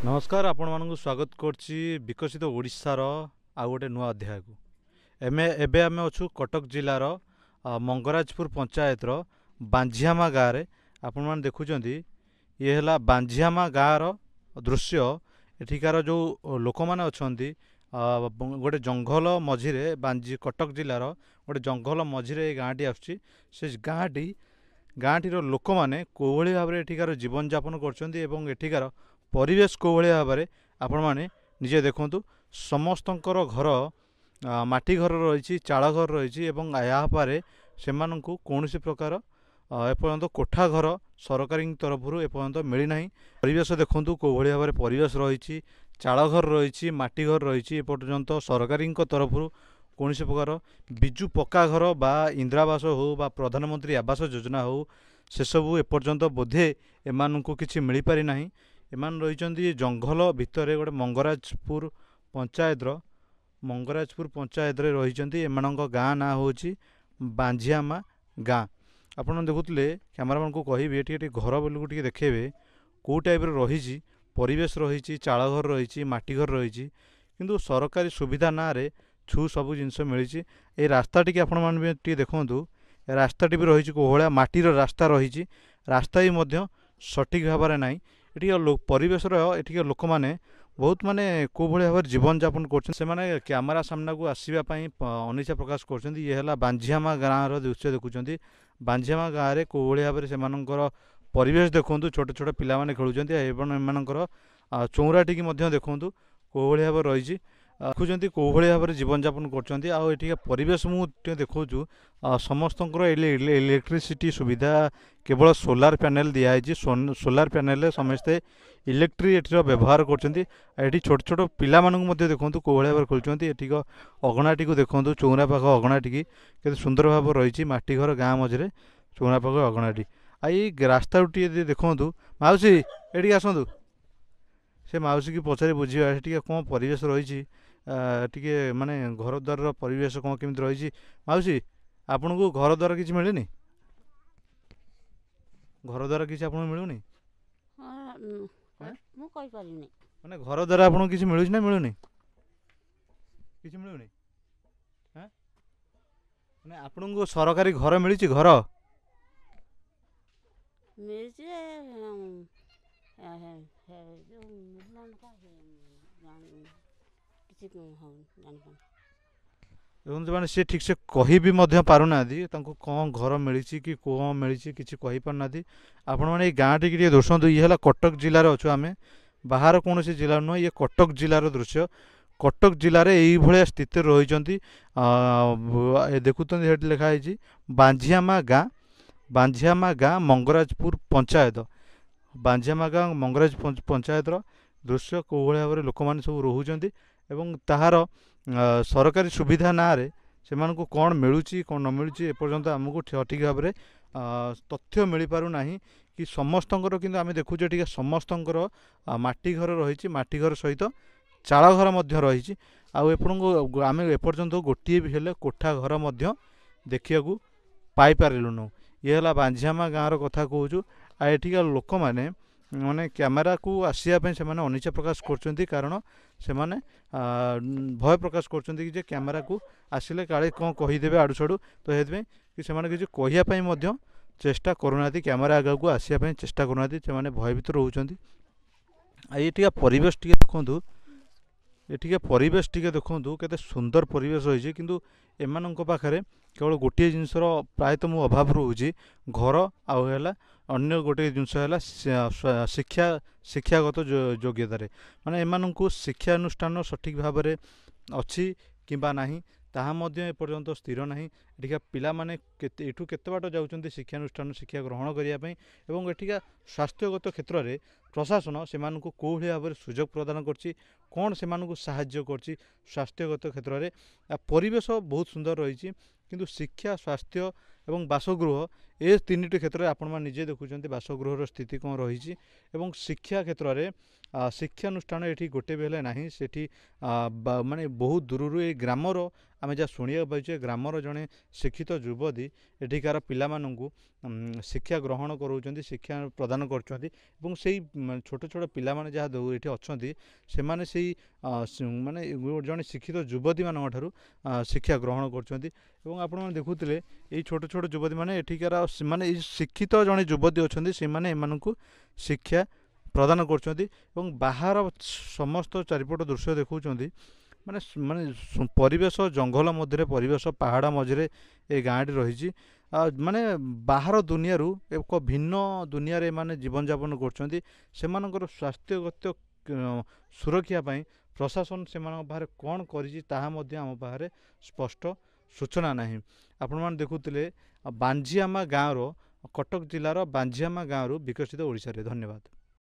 नमस्कार आपण मानक स्वागत करछि विकसित ओडिशार आ गोटे नुआ अध्याय को एबे आमे अछु कटक जिलार मंगराजपुर पंचायत रो बांझियामा गाँव रे आपण मान देखुचंदी ये हला बांझियामा गाँव रो दृश्य। एठिकार जो लोक माने अछंती गोटे जंगल मझिरे कटक जिलार गोटे जंगल मझिरे गाँटी आछी से गाँटीर लोक मैंने कोभली भाव में एठिकार जीवन यापन करछंती एवं एठिकार परिवेश कोभली भाव में आपण मैंने निजे देखंतु समस्तंकर घर माटी घर रही चाल घर रही या पारे से कौन प्रकार एपर्यंत कोठा घर सरकारी तरफ एपर्यंत मिलना। परिवेश देखंतु कोभली भाव में परिवेश रही चाल घर रही माटी घर रही एपर्यंत सरकारी तरफ कौन प्रकार विजु पक्का घर बा इंदिरावास हो बा प्रधानमंत्री आवास योजना हो से सबू एपर्यंत बोधे एमान को किसी मिल पारि नाही। एमान रही जंगल भितर गोटे मंगराजपुर पंचायत रही एमान गाँ ना हूँ बांझियामा गाँ। आपड़ देखुले कैमरामैन को कहि घर बोल देखेबे कौ टाइप रही परिवेश रही चाल घर रही माटी घर रही किंतु सरकारी सुविधा ना रे छु सब जिनस मिली। ये रास्ता टी आपण मैंने देखु रास्ता भी रही कोहलिया माटीर रास्ता रही रास्ता भी सठिक भाव में नाई। ये परिवेश ये लोक मैंने बहुत माने को भाव जीवन यापन कर कैमरा सामना को आसवाई अनिच्छा प्रकाश कर। ये है बांझियामा गाँव दृश्य देखुं बांझियामा गाँव में को भाव में से परिवेश देखूँ छोट छोट पिला माने खेलुंट एम चौरा टी देखूँ को भाव रही देखुं कौ भाव में जीवन यापन कर। परिवेश मुझे देखु समस्त इलेक्ट्रिसिटी सुविधा केवल सोलार पैनल दिखाई सोलार पैनल समस्ते इलेक्ट्रिक व्यवहार कर। छोट छोट पिला देखूँ कौ भाव में खेलुंट ये अगणाटी को देखूँ चौरा पाख अगणाटी के सुंदर भाव रही माटी घर गाँ मझे चौरा पाख अगणाटी आई रास्ता देखूँ मौसी ये आसतु से मौसी की पचारि बुझा कौन परिवेश रही टी माने घर द्वार परिवेश कौन केमी रही। मौसी आपन को घर द्वार किसी मिलनी घर द्वार किसी आपन मिलूनी माने घर द्वारा आपन किसी मिलुछ ना मिलूनी किसी मिलूनी माने आपन को सरकारी घर मिली घर सी ठीक से कही भी पारना कौन घर मिली कि कौन मिली किसी कही पारना। आपण मैंने गाँ टी दर्शु ये है कटक जिलार अच्छु आम बाहर कौन जिला नुह ये कटक जिलार दृश्य। कटक जिले में यही स्थिति रही देखुं लिखाई बांझियामा गाँ मंगराजपुर पंचायत बांझियामा गाँ मंगराज पंचायत दृश्य कौ भाव में लोक मैंने सब रोच एवं ताहार सरकारी सुविधा ना रे से कौन मिलूँ कौन न मिलूँ एपर्यंत आमको सठिक भाव में तथ्य मिल पारना कि समस्तंकर किंतु आम देखुचे टी समस्तंकर माटी घर रही माटी घर सहित चाल घर रही आम एपर्यंत गोटे भी हेले कोठा घर देखा पाई पारूँ। ये है बांझियामा गाँव कथा कहूँ आठिका लोक मैंने माने कैमेरा को आसवाई से अनिच्छा प्रकाश कर कारण से भय प्रकाश कर कैमेरा को आसिले काले कौन कहीदेवे आड़ू साड़ू तो ये किसी कहवाई चेष्टा करूना कैमेरा आगे को आसवाई चेष्टा करूना से भयभीत रोचंती। ये परिवेश टी देखूँ ये परिवेश टी देखूँ केते सुंदर परिवेश रही किंतु एमान पाखे केवल गोटे जिनसर प्रायतः मु अभाव रोचे घर आउला अन्य गोटे जिनस है शिक्षागत योग्यतार माने एमान को शिक्षानुष्ठान सठिक भाव में अच्छी किंबा नहीं ताहा एपर्यंत स्थिर ना। एठिका पिला माने एठू केते बाट जाउछन्ती शिक्षानुष्ठान शिक्षा ग्रहण करिया एवं एठिका स्वास्थ्यगत क्षेत्र में प्रशासन से कौ भाव में सुजोग प्रदान करछि कौन से साहाय्य करछि स्वास्थ्यगत क्षेत्र में परिवेश बहुत सुंदर रही किंतु शिक्षा स्वास्थ्य एवं बासगृह ए तीन टी क्षेत्र में आपण निजे देखुं बासगृहर स्थिति कौन रही शिक्षा क्षेत्र में ଶିକ୍ଷାନୁଷ୍ଠାନ ଏଠି ଗୋଟେ ବି ହେଲେ ନାହିଁ। ସେଠି ମାନେ ବହୁତ ଦୂରରୁ ଏ ଗ୍ରାମର ଆମେ ଯାହା ଶୁଣିବାକୁ ପାଇଛୁ, ଏ ଗ୍ରାମର ଜଣେ ଶିକ୍ଷିତ ଯୁବତୀ ଏଠିକାର ପିଲାମାନଙ୍କୁ ଶିକ୍ଷା ଗ୍ରହଣ କରାଉଛନ୍ତି, ଶିକ୍ଷା ପ୍ରଦାନ କରୁଛନ୍ତି ଏବଂ ସେଇ ଛୋଟ ଛୋଟ ପିଲାମାନେ ଯାହା ଏଠି ଅଛନ୍ତି ସେମାନେ ସେଇ ମାନେ ଜଣେ ଶିକ୍ଷିତ ଯୁବତୀମାନଙ୍କ ଠାରୁ ଶିକ୍ଷା ଗ୍ରହଣ କରୁଛନ୍ତି। ଏବଂ ଆପଣମାନେ ଦେଖୁଥିଲେ ଏଇ ଛୋଟ ଛୋଟ ଯୁବତୀମାନେ ଏଠିକାର ସେମାନେ ଏଇ ଶିକ୍ଷିତ ଜଣେ ଯୁବତୀ ଅଛନ୍ତି, ସେମାନେ ଏମାନଙ୍କୁ ଶିକ୍ଷା ପ୍ରଦାନ କରୁଛନ୍ତି ଏବଂ ବାହାର ସମସ୍ତ ଚାରିପଟ ଦୃଶ୍ୟ ଦେଖାଉଛନ୍ତି। ମାନେ ମାନେ ପରିବେଶ ଜଙ୍ଗଲ ମଧ୍ୟରେ, ପରିବେଶ ପାହାଡ଼ ମଝିରେ ଏ ଗାଁଟି ରହିଛି। ମାନେ ବାହାର ଦୁନିଆରୁ ଏକ ଭିନ୍ନ ଦୁନିଆରେ ଏମାନେ ଜୀବନଯାପନ କରୁଛନ୍ତି। ସେମାନଙ୍କର ସ୍ୱାସ୍ଥ୍ୟଗତ ସୁରକ୍ଷା ପାଇଁ ପ୍ରଶାସନ ସେମାନଙ୍କ ପାଖରେ କ'ଣ କରିଛି ତାହା ମଧ୍ୟ ଆମ ପାଖରେ ସ୍ପଷ୍ଟ ସୂଚନା ନାହିଁ। ଆପଣମାନେ ଦେଖୁଥିଲେ ବାଞ୍ଜିଆମା ଗାଁର, କଟକ ଜିଲ୍ଲାର ବାଞ୍ଜିଆମା ଗାଁରୁ ବିକଶିତ ଓଡ଼ିଶାରେ। ଧନ୍ୟବାଦ।